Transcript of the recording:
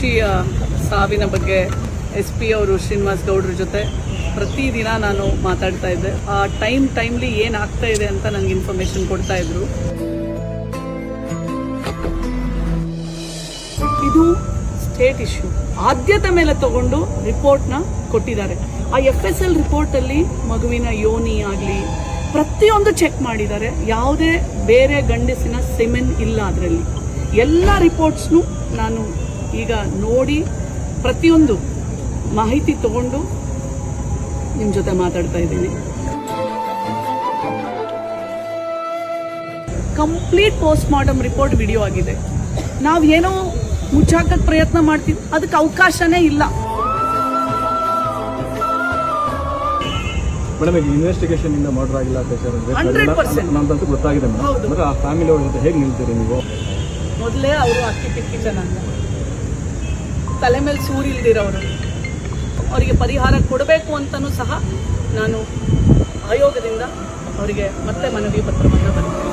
ಖುಷಿಯ ಸಾವಿನ ಬಗ್ಗೆ SP ಅವರು ಶ್ರೀನಿವಾಸ್ ಗೌಡ್ರ ಜೊತೆ ಪ್ರತಿದಿನ ನಾನು ಮಾತಾಡ್ತಾ ಇದ್ದೆ. ಆ ಟೈಮ್ಲಿ ಏನಾಗ್ತಾ ಇದೆ ಅಂತ ನನಗೆ ಇನ್ಫಾರ್ಮೇಶನ್ ಕೊಡ್ತಾ ಇದ್ರು. ಇದು ಸ್ಟೇಟ್ ಇಶ್ಯೂ, ಆದ್ಯತೆ ಮೇಲೆ ತಗೊಂಡು ರಿಪೋರ್ಟ್ನ ಕೊಟ್ಟಿದ್ದಾರೆ. ಆ FSL ರಿಪೋರ್ಟಲ್ಲಿ ಮಗುವಿನ ಯೋನಿ ಆಗಲಿ ಪ್ರತಿಯೊಂದು ಚೆಕ್ ಮಾಡಿದ್ದಾರೆ. ಯಾವುದೇ ಬೇರೆ ಗಂಡಸಿನ ಸೆಮೆನ್ ಇಲ್ಲ ಅದರಲ್ಲಿ. ಎಲ್ಲ ರಿಪೋರ್ಟ್ಸ್ನು ನಾನು ಈಗ ನೋಡಿ ಪ್ರತಿಯೊಂದು ಮಾಹಿತಿ ತಗೊಂಡು ನಿಮ್ಮ ಜೊತೆ ಮಾತಾಡ್ತಾ ಇದ್ದೀನಿ. Complete post mortem report video ಆಗಿದೆ. ನಾವೇನೋ ಮುಚ್ಚಾಕಕ್ಕೆ ಪ್ರಯತ್ನ ಮಾಡ್ತೀವಿ, ಅದಕ್ಕೆ ಅವಕಾಶನೇ ಇಲ್ಲ. ಮೇಡಮ್, ಈಗ ಇನ್ವೆಸ್ಟಿಗೇಷನ್ ಇಂದ ಮರ್ಡರ್ ಆಗಿಲ್ಲ ಅಂತ 100% ನಮ್ದಂತೂ ಗೊತ್ತಾಗಿದೆ ಮೇಡಮ್. ಆ ಫ್ಯಾಮಿಲಿ ಅವ್ರ ಜೊತೆ ಹೇಗೆ ನಿಲ್ತೀರಿ ನೀವು? ಮೊದಲೇ ಅವರು ಅಕ್ಕಿ ಪಿಕ್ಕಿ ಜನಾಂಗ, ತಲೆ ಮೇಲೆ ಸೂರಿಲ್ದಿರೋರು. ಅವರಿಗೆ ಪರಿಹಾರ ಕೊಡಬೇಕು ಅಂತಲೂ ಸಹ ನಾನು ಆಯೋಗದಿಂದ ಅವರಿಗೆ ಮತ್ತೆ ಮನವಿ ಪತ್ರವನ್ನು ಬರೆದೆ.